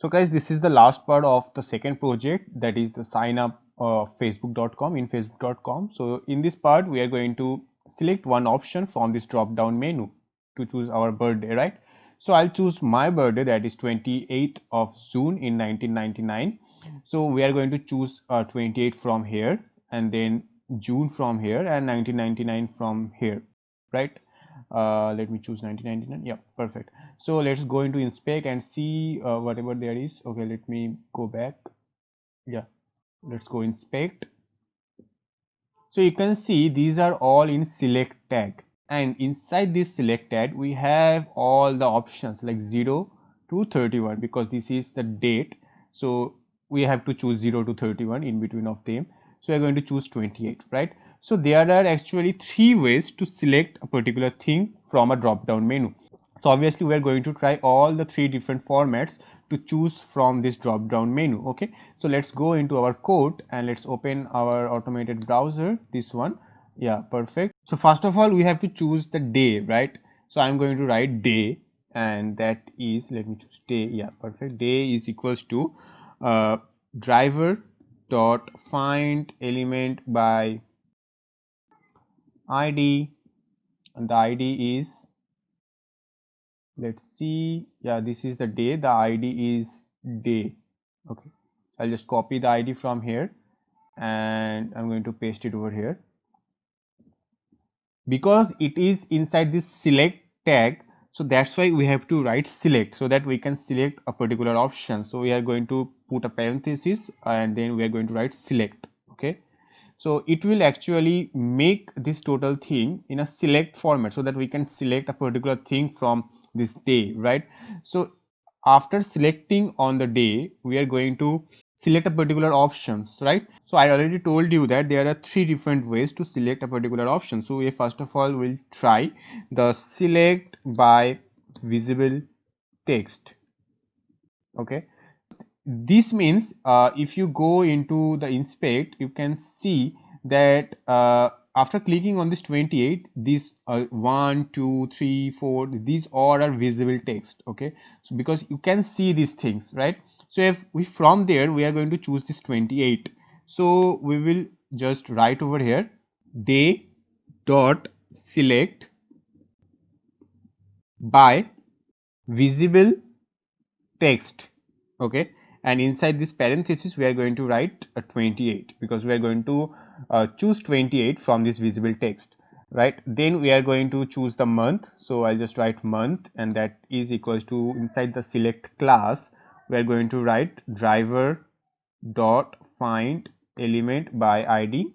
So guys, this is the last part of the second project, that is the sign up facebook.com in facebook.com. So in this part we are going to select one option from this drop down menu to choose our birthday, right? So I'll choose my birthday, that is 28th of June in 1999. So we are going to choose 28 from here, and then June from here, and 1999 from here, right? Let me choose 1999. Yeah, perfect. So let's go into inspect and see whatever there is. Okay, let me go back. Yeah, let's go inspect. So you can see these are all in select tag, and inside this select tag we have all the options like 0 to 31, because this is the date. So we have to choose 0 to 31 in between of them. So we are going to choose 28, right? So there are actually three ways to select a particular thing from a drop down menu. So obviously we are going to try all the three different formats to choose from this drop down menu. Okay, so let's go into our code and let's open our automated browser, this one. Yeah, perfect. So first of all we have to choose the day, right? So I'm going to write day, and that is, let me choose day. Yeah, perfect. Day is equals to driver dot find element by id, and the id is, let's see, yeah, this is the day, the id is day. Okay, I'll just copy the id from here and I'm going to paste it over here. Because it is inside this select tag, so that's why we have to write select, so that we can select a particular option. So we are going to put a parenthesis and then we are going to write select. Okay, so it will actually make this total thing in a select format, so that we can select a particular thing from this day, right? So after selecting on the day we are going to select a particular options, right? So I already told you that there are three different ways to select a particular option. So we first of all will try the select by visible text. Okay, this means if you go into the inspect, you can see that after clicking on this 28, these 1 2 3 4, these all are visible text. Okay, so because you can see these things, right? So if we, from there we are going to choose this 28, so we will just write over here day dot select by visible text. Okay, and inside this parenthesis we are going to write a 28, because we are going to choose 28 from this visible text, right? Then we are going to choose the month, so I'll just write month, and that is equals to, inside the select class we are going to write driver dot find element by id,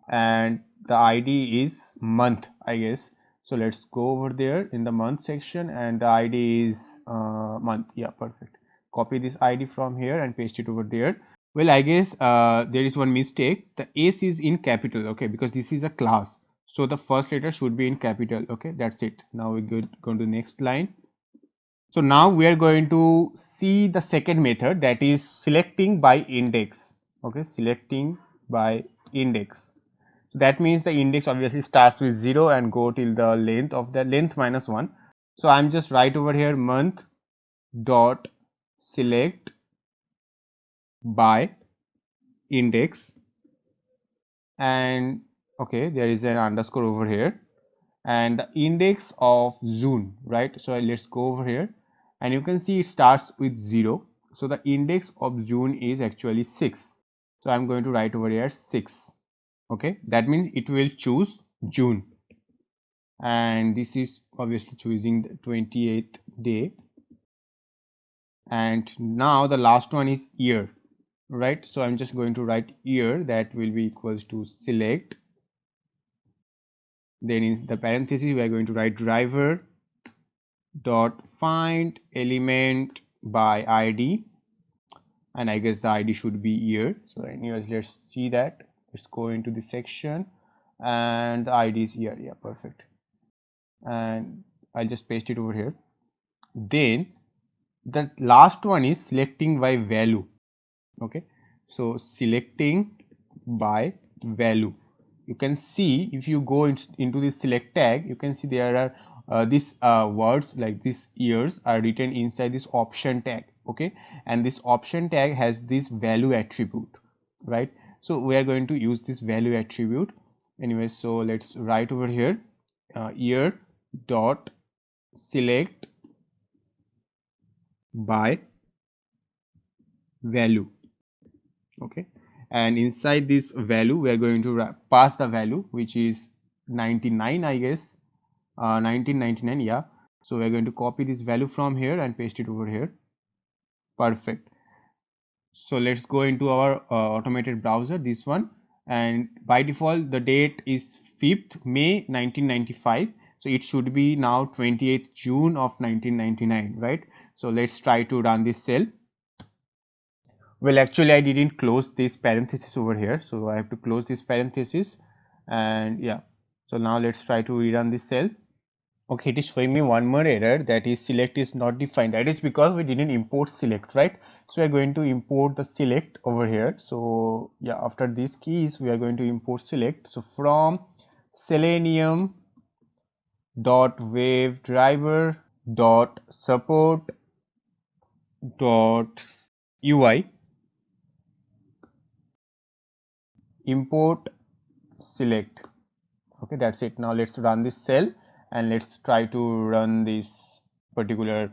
and the id is month, I guess. So let's go over there in the month section, and the id is month. Yeah, perfect. Copy this id from here and paste it over there. Well, I guess there is one mistake. The s is in capital. Okay, because this is a class, so the first letter should be in capital. Okay, that's it. Now we go to the next line. So now we are going to see the second method, that is selecting by index. Okay, selecting by index. So that means the index obviously starts with 0 and go till the length of the length minus 1. So I'm just write over here month dot select by index, and okay, there is an underscore over here, and the index of June, right? So let's go over here, and you can see it starts with 0. So the index of June is actually 6. So I'm going to write over here 6. Okay, that means it will choose June, and this is obviously choosing the 28th day. And now the last one is year, right? So I'm just going to write year, that will be equals to select, then in the parentheses we are going to write driver dot find element by id, and I guess the id should be year. So anyways, let's see that. Let's go into the section, and the id is year. Yeah, perfect. And I'll just paste it over here. Then the last one is selecting by value. Okay, so selecting by value, you can see if you go into this select tag, you can see there are these words like these years are written inside this option tag. okay, and this option tag has this value attribute, right? So we are going to use this value attribute anyway. So let's write over here year dot select by value, okay, and inside this value we are going to pass the value which is 99, I guess, 1999, yeah. So we're going to copy this value from here and paste it over here. Perfect. So let's go into our automated browser, this one, and by default the date is 5th May 1995, so it should be now 28th June of 1999, right? So let's try to run this cell. Well, actually I didn't close this parenthesis over here, so I have to close this parenthesis, and yeah, so now let's try to rerun this cell. Okay, it is showing me one more error, that is select is not defined. That is because we didn't import select, right? So we are going to import the select over here. So yeah, after these keys we are going to import select. So from selenium dot wave driver dot support dot ui import select. Okay, that's it. Now let's run this cell and let's try to run this particular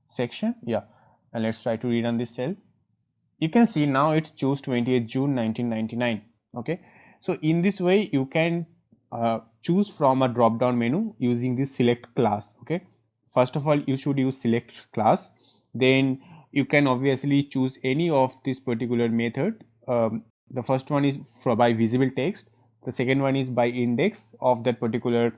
section, yeah, and let's try to rerun this cell. You can see now it's choose 28th June 1999, okay. So in this way you can choose from a drop down menu using this select class, okay. First of all you should use select class, then you can obviously choose any of this particular method. The first one is by visible text, the second one is by index of that particular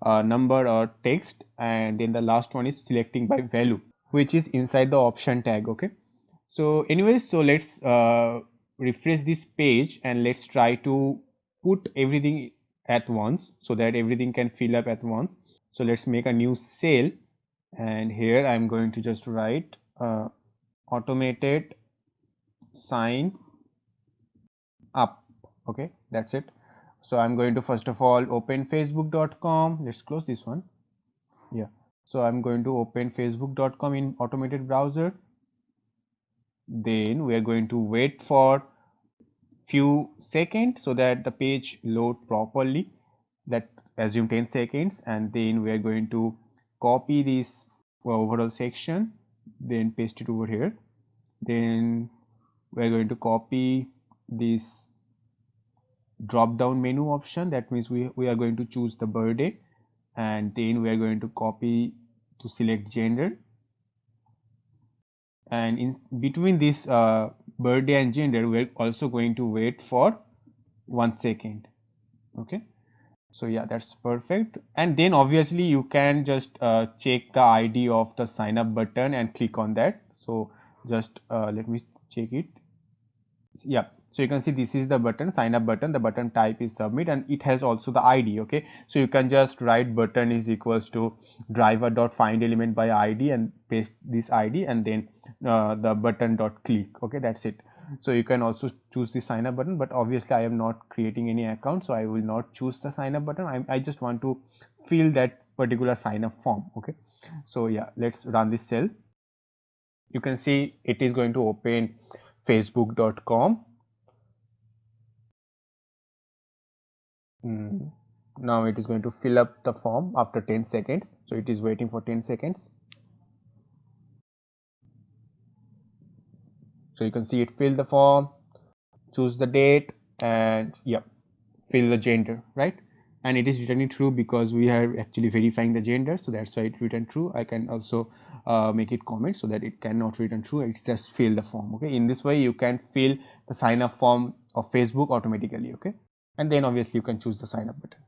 number or text, and then the last one is selecting by value, which is inside the option tag, okay. So anyways, so let's refresh this page and let's try to put everything at once so that everything can fill up at once. So let's make a new cell, and here I'm going to just write automated sign up, okay, that's it. So I'm going to first of all open facebook.com. Let's close this one, yeah. So I'm going to open facebook.com in automated browser, then we are going to wait for few seconds so that the page load properly, that assume 10 seconds, and then we are going to copy this overall section, then paste it over here, then we are going to copy this drop down menu option, that means we are going to choose the birthday, and then we are going to copy to select gender, and in between this birthday and gender we are also going to wait for 1 second, okay. So yeah, that's perfect. And then obviously you can just check the ID of the sign up button and click on that. So just let me check it. Yeah, so you can see this is the button, sign up button. The button type is submit, and it has also the ID, okay. So you can just write button is equals to driver dot find element by ID and paste this ID, and then the button dot click, okay, that's it. So you can also choose the sign up button, but obviously I am not creating any account, so I will not choose the sign up button. I just want to fill that particular sign up form, okay. So yeah, let's run this cell. You can see it is going to open facebook.com. Now it is going to fill up the form after 10 seconds, so it is waiting for 10 seconds. So you can see it fill the form, choose the date, and yeah, fill the gender, right? And it is returning true because we are actually verifying the gender, so that's why it returned true. I can also make it comment so that it cannot return true, it's just fill the form, okay. In this way you can fill the sign up form of Facebook automatically, okay, and then obviously you can choose the sign up button.